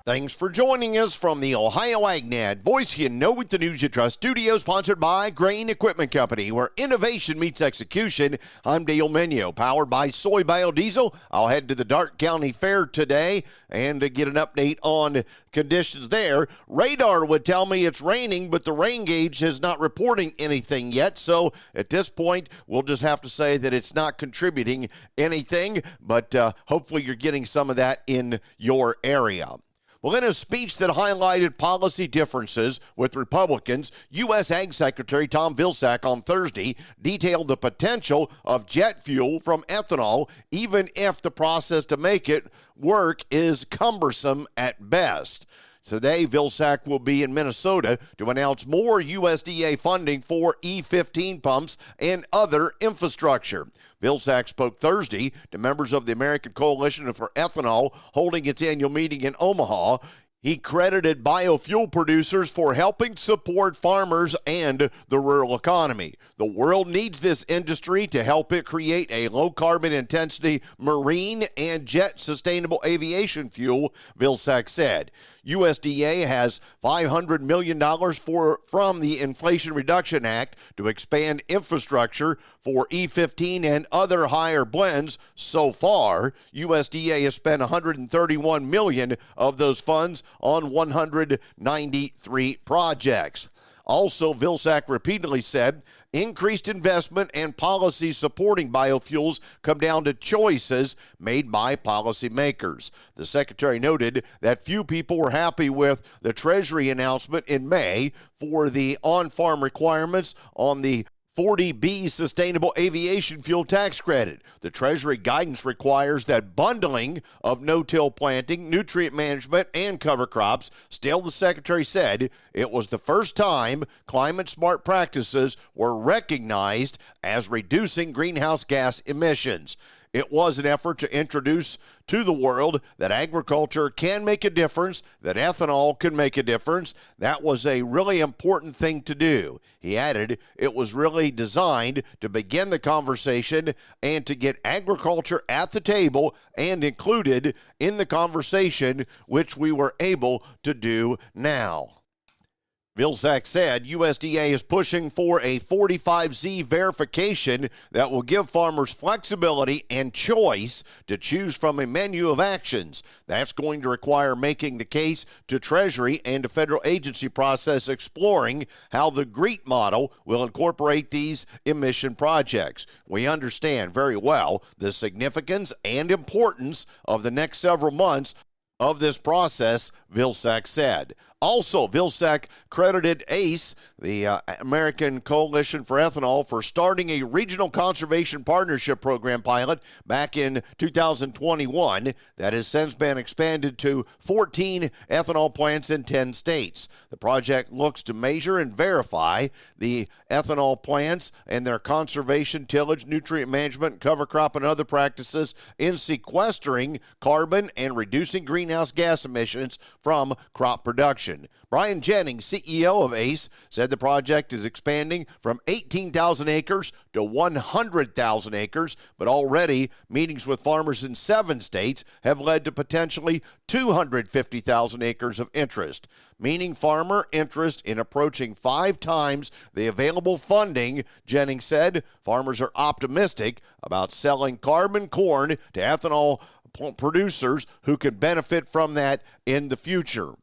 Thanks for joining us from the Ohio AgNet Voice You Know With the News You Trust studio, sponsored by Grain Equipment Company, where innovation meets execution. I'm Dale Menyo, powered by Soy Biodiesel. I'll head to the Darke County Fair today and to get an update on conditions there. Radar would tell me it's raining, but the rain gauge is not reporting anything yet. So at this point, we'll just have to say that it's not contributing anything, but hopefully you're getting some of that in your area. Well, in a speech that highlighted policy differences with Republicans, U.S. Ag Secretary Tom Vilsack on Thursday detailed the potential of jet fuel from ethanol, even if the process to make it work is cumbersome at best. Today, Vilsack will be in Minnesota to announce more USDA funding for E15 pumps and other infrastructure. Vilsack spoke Thursday to members of the American Coalition for Ethanol holding its annual meeting in Omaha. He credited biofuel producers for helping support farmers and the rural economy. The world needs this industry to help it create a low-carbon intensity marine and jet sustainable aviation fuel, Vilsack said. USDA has $500 million from the Inflation Reduction Act to expand infrastructure for E15 and other higher blends. So far, USDA has spent $131 million of those funds on 193 projects. Also, Vilsack repeatedly said increased investment and policy supporting biofuels come down to choices made by policymakers. The secretary noted that few people were happy with the Treasury announcement in May for the on-farm requirements on the 40B Sustainable Aviation Fuel Tax Credit. The Treasury guidance requires that bundling of no-till planting, nutrient management, and cover crops. Still, the Secretary said it was the first time climate-smart practices were recognized as reducing greenhouse gas emissions. It was an effort to introduce to the world that agriculture can make a difference, that ethanol can make a difference. That was a really important thing to do. He added it was really designed to begin the conversation and to get agriculture at the table and included in the conversation, which we were able to do now. Vilsack said USDA is pushing for a 45Z verification that will give farmers flexibility and choice to choose from a menu of actions. That's going to require making the case to Treasury and a federal agency process exploring how the GREET model will incorporate these emission projects. We understand very well the significance and importance of the next several months of this process, Vilsack said. Also, Vilsack credited ACE, the American Coalition for Ethanol, for starting a regional conservation partnership program pilot back in 2021 that has since been expanded to 14 ethanol plants in 10 states. The project looks to measure and verify the ethanol plants and their conservation, tillage, nutrient management, cover crop, and other practices in sequestering carbon and reducing greenhouse gas emissions from crop production. Brian Jennings, CEO of ACE, said the project is expanding from 18,000 acres to 100,000 acres, but already meetings with farmers in 7 states have led to potentially 250,000 acres of interest, meaning farmer interest in approaching 5 times the available funding. Jennings said farmers are optimistic about selling carbon corn to ethanol producers who can benefit from that in the future.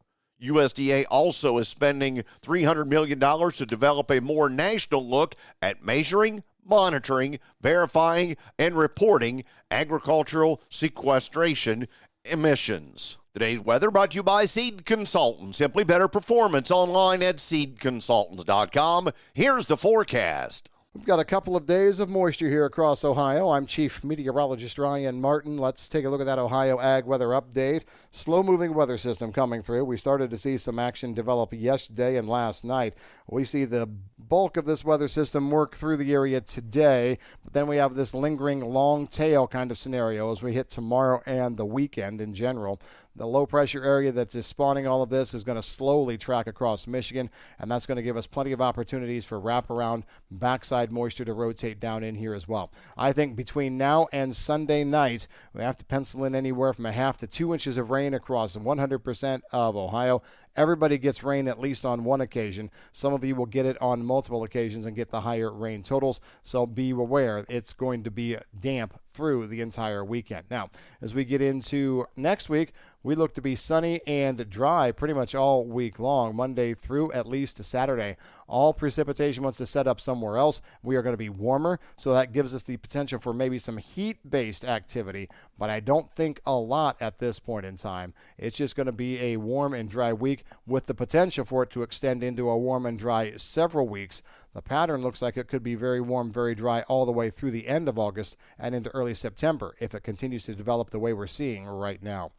USDA also is spending $300 million to develop a more national look at measuring, monitoring, verifying, and reporting agricultural sequestration emissions. Today's weather brought to you by Seed Consultants. Simply better performance online at seedconsultants.com. Here's the forecast. We've got a couple of days of moisture here across Ohio. I'm Chief Meteorologist Ryan Martin. Let's take a look at that Ohio Ag weather update. Slow-moving weather system coming through. We started to see some action develop yesterday and last night. We see the bulk of this weather system work through the area today, but then we have this lingering long tail kind of scenario as we hit tomorrow and the weekend in general. The low-pressure area that's spawning all of this is going to slowly track across Michigan, and that's going to give us plenty of opportunities for wraparound backside inside moisture to rotate down in here as well. I think between now and Sunday night, we have to pencil in anywhere from a half to 2 inches of rain across 100% of Ohio. Everybody gets rain at least on one occasion. Some of you will get it on multiple occasions and get the higher rain totals, so be aware it's going to be damp through the entire weekend. Now, as we get into next week, we look to be sunny and dry pretty much all week long, Monday through at least Saturday. All precipitation wants to set up somewhere else. We are going to be warmer, so that gives us the potential for maybe some heat-based activity, but I don't think a lot at this point in time. It's just going to be a warm and dry week with the potential for it to extend into a warm and dry several weeks. The pattern looks like it could be very warm, very dry all the way through the end of August and into early September if it continues to develop the way we're seeing right now.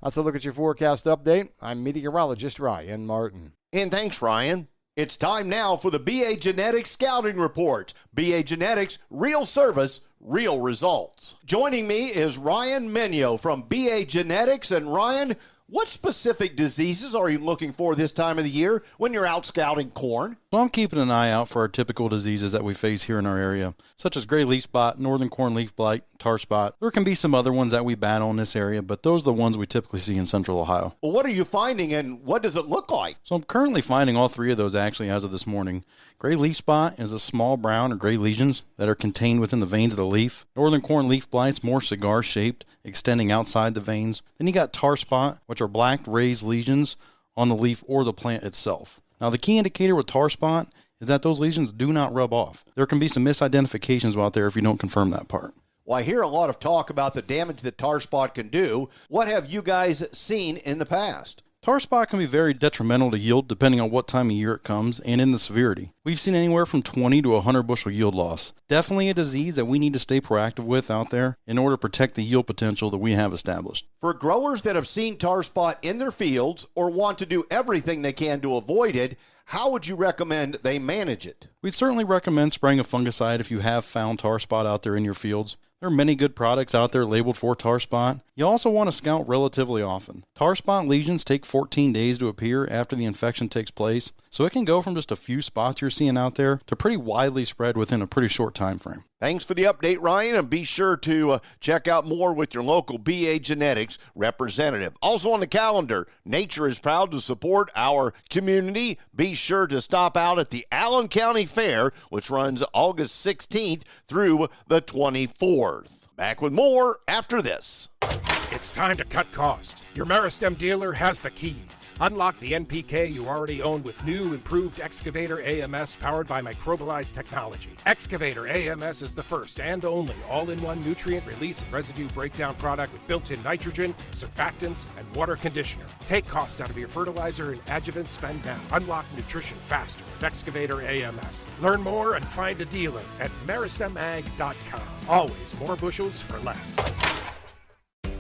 Let's look at your forecast update. I'm meteorologist Ryan Martin. And thanks, Ryan. It's time now for the BA Genetics Scouting Report. BA Genetics, real service, real results. Joining me is Ryan Menyo from BA Genetics. And Ryan, what specific diseases are you looking for this time of the year when you're out scouting corn? So I'm keeping an eye out for our typical diseases that we face here in our area, such as gray leaf spot, northern corn leaf blight, tar spot. There can be some other ones that we battle in this area, but those are the ones we typically see in central Ohio. Well, what are you finding and what does it look like? So I'm currently finding all three of those actually as of this morning. Gray leaf spot is a small brown or gray lesions that are contained within the veins of the leaf. Northern corn leaf blight's more cigar-shaped, extending outside the veins. Then you got tar spot, which are black raised lesions on the leaf or the plant itself. Now, the key indicator with tar spot is that those lesions do not rub off. There can be some misidentifications out there if you don't confirm that part. Well, I hear a lot of talk about the damage that tar spot can do. What have you guys seen in the past? Tar spot can be very detrimental to yield depending on what time of year it comes and in the severity. We've seen anywhere from 20 to 100 bushel yield loss. Definitely a disease that we need to stay proactive with out there in order to protect the yield potential that we have established. For growers that have seen tar spot in their fields or want to do everything they can to avoid it, how would you recommend they manage it? We'd certainly recommend spraying a fungicide if you have found tar spot out there in your fields. There are many good products out there labeled for tar spot. You also want to scout relatively often. Tar spot lesions take 14 days to appear after the infection takes place, so it can go from just a few spots you're seeing out there to pretty widely spread within a pretty short time frame. Thanks for the update, Ryan, and be sure to check out more with your local BA Genetics representative. Also on the calendar, Nature is proud to support our community. Be sure to stop out at the Allen County Fair, which runs August 16th through the 24th. Back with more after this. It's time to cut costs. Your Meristem dealer has the keys. Unlock the NPK you already own with new, improved Excavator AMS powered by microbialized technology. Excavator AMS is the first and only all-in-one nutrient release and residue breakdown product with built-in nitrogen, surfactants, and water conditioner. Take cost out of your fertilizer and adjuvant spend now. Unlock nutrition faster with Excavator AMS. Learn more and find a dealer at meristemag.com. Always more bushels for less.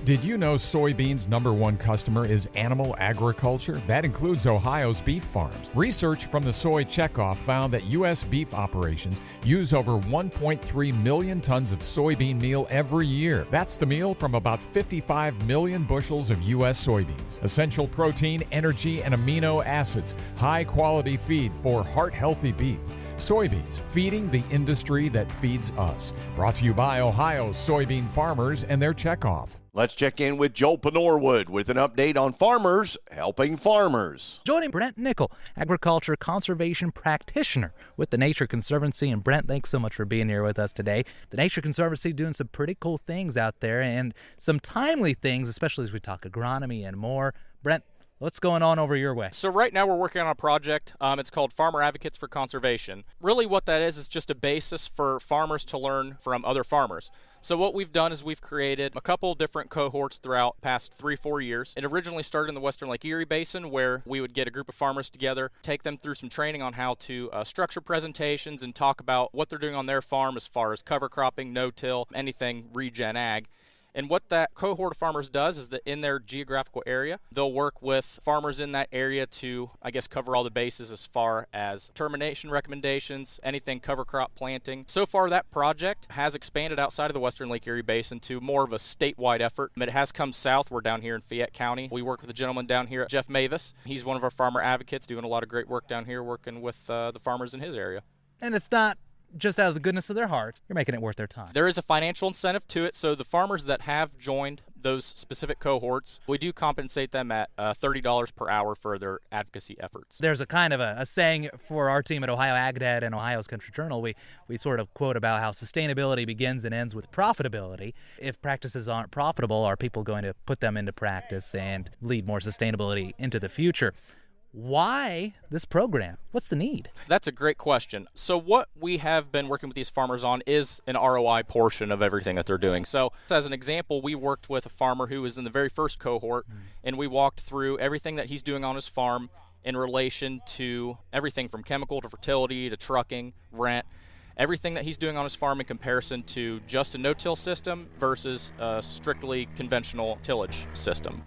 Did you know soybeans' #1 customer is animal agriculture? That includes Ohio's beef farms. Research from the Soy Checkoff found that U.S. beef operations use over 1.3 million tons of soybean meal every year. That's the meal from about 55 million bushels of U.S. soybeans. Essential protein, energy, and amino acids. High-quality feed for heart-healthy beef. Soybeans, feeding the industry that feeds us. Brought to you by Ohio's soybean farmers and their checkoff. Let's check in with Joe Penorwood with an update on farmers helping farmers. Joining Brent Nickel, agriculture conservation practitioner with the Nature Conservancy. And Brent, thanks so much for being here with us today. The Nature Conservancy doing some pretty cool things out there and some timely things, especially as we talk agronomy and more. Brent, what's going on over your way? So right now we're working on a project. It's called Farmer Advocates for Conservation. Really what that is just a basis for farmers to learn from other farmers. So what we've done is we've created a couple different cohorts throughout the past 3-4 years. It originally started in the Western Lake Erie Basin, where we would get a group of farmers together, take them through some training on how to structure presentations and talk about what they're doing on their farm as far as cover cropping, no-till, anything regen ag. And what that cohort of farmers does is that in their geographical area, they'll work with farmers in that area to, cover all the bases as far as termination recommendations, anything cover crop planting. So far, that project has expanded outside of the Western Lake Erie Basin to more of a statewide effort. But it has come south. We're down here in Fayette County. We work with a gentleman down here, Jeff Mavis. He's one of our farmer advocates, doing a lot of great work down here, working with the farmers in his area. And it's not just out of the goodness of their hearts, you're making it worth their time. There is a financial incentive to it, so the farmers that have joined those specific cohorts, we do compensate them at $30 per hour for their advocacy efforts. There's a kind of a saying for our team at Ohio AgNet and Ohio's Country Journal. We sort of quote about how sustainability begins and ends with profitability. If practices aren't profitable, are people going to put them into practice and lead more sustainability into the future? Why this program? What's the need? That's a great question. So what we have been working with these farmers on is an ROI portion of everything that they're doing. So as an example, we worked with a farmer who was in the very first cohort, and we walked through everything that he's doing on his farm in relation to everything from chemical to fertility to trucking, rent, everything that he's doing on his farm in comparison to just a no-till system versus a strictly conventional tillage system.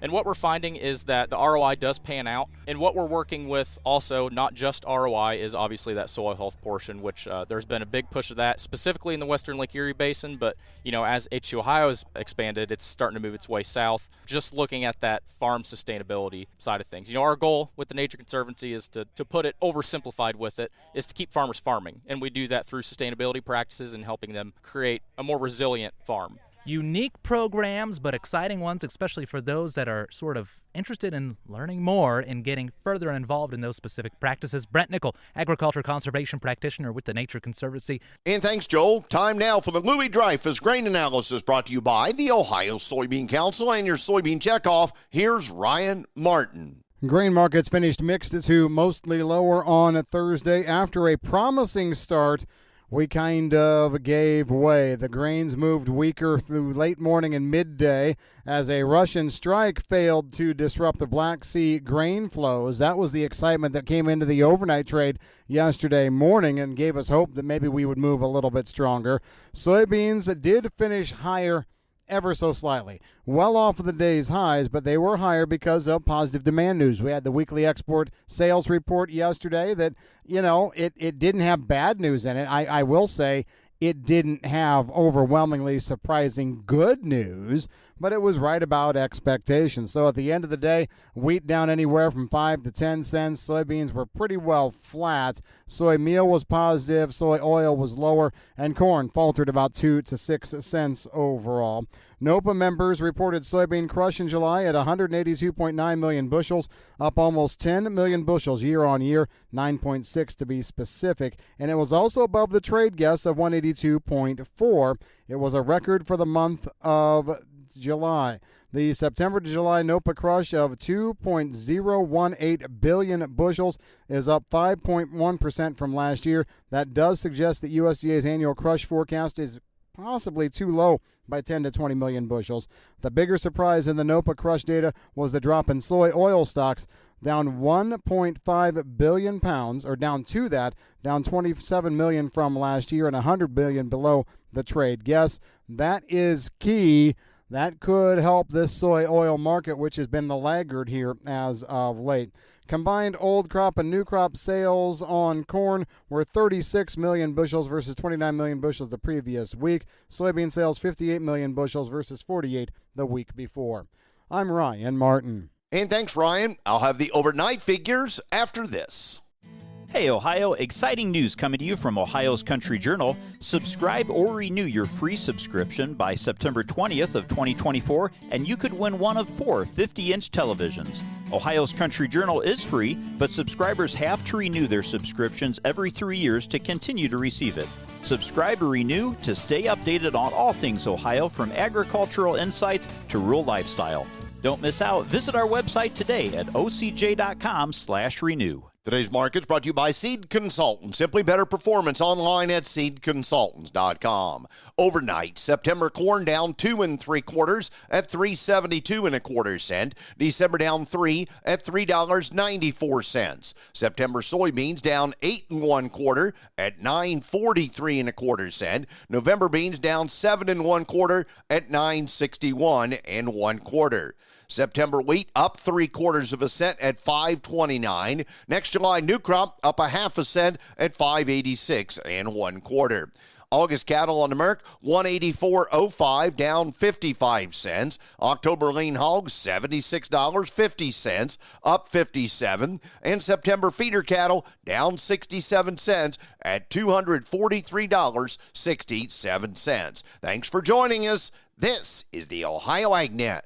And what we're finding is that the ROI does pan out. And what we're working with also, not just ROI, is obviously that soil health portion, which there's been a big push of that, specifically in the Western Lake Erie Basin. But, as HC Ohio has expanded, it's starting to move its way south. Just looking at that farm sustainability side of things. Our goal with the Nature Conservancy is to put it oversimplified with it, is to keep farmers farming. And we do that through sustainability practices and helping them create a more resilient farm. Unique programs, but exciting ones, especially for those that are sort of interested in learning more and getting further involved in those specific practices. Brent Nickel, agriculture conservation practitioner with the Nature Conservancy. And thanks, Joel. Time now for the Louis Dreyfus Grain Analysis, brought to you by the Ohio Soybean Council and your soybean checkoff. Here's Ryan Martin. Grain markets finished mixed to mostly lower on Thursday after a promising start. We kind of gave way. The grains moved weaker through late morning and midday as a Russian strike failed to disrupt the Black Sea grain flows. That was the excitement that came into the overnight trade yesterday morning and gave us hope that maybe we would move a little bit stronger. Soybeans did finish higher ever so slightly. Well off of the day's highs, but they were higher because of positive demand news. We had the weekly export sales report yesterday that, it didn't have bad news in it. I will say it didn't have overwhelmingly surprising good news, but it was right about expectations. So at the end of the day, wheat down anywhere from 5 to 10 cents. Soybeans were pretty well flat. Soy meal was positive, soy oil was lower, and corn faltered about 2 to 6 cents overall. NOPA members reported soybean crush in July at 182.9 million bushels, up almost 10 million bushels year on year, 9.6 to be specific, and it was also above the trade guess of 182.4. It was a record for the month of July. The September to July NOPA crush of 2.018 billion bushels is up 5.1% from last year. That does suggest that USDA's annual crush forecast is possibly too low by 10 to 20 million bushels. The bigger surprise in the NOPA crush data was the drop in soy oil stocks, down 1.5 billion pounds, or down 27 million from last year and 100 billion below the trade guess. That is key. That could help this soy oil market, which has been the laggard here as of late. Combined old crop and new crop sales on corn were 36 million bushels versus 29 million bushels the previous week. Soybean sales 58 million bushels versus 48 the week before. I'm Ryan Martin. And thanks, Ryan. I'll have the overnight figures after this. Hey Ohio, exciting news coming to you from Ohio's Country Journal. Subscribe or renew your free subscription by September 20th of 2024 and you could win one of 4 50-inch televisions. Ohio's Country Journal is free, but subscribers have to renew their subscriptions every 3 years to continue to receive it. Subscribe or renew to stay updated on all things Ohio, from agricultural insights to rural lifestyle. Don't miss out. Visit our website today at ocj.com/renew. Today's market's brought to you by Seed Consultants. Simply better performance online at seedconsultants.com. Overnight, September corn down 2 3/4 at $3.72 1/4 cents. December down 3 at $3.94. September soybeans down 8 1/4 at $9.43 1/4 cents. November beans down 7 1/4 at $9.61 1/4. September wheat up 3/4 cent at $5.29. Next July new crop up 1/2 cent at $5.86 1/4. August cattle on the Merc, 184.05, down 55 cents. October lean hogs, $76.50, up 57. And September feeder cattle, down 67 cents at $243.67. Thanks for joining us. This is the Ohio AgNet.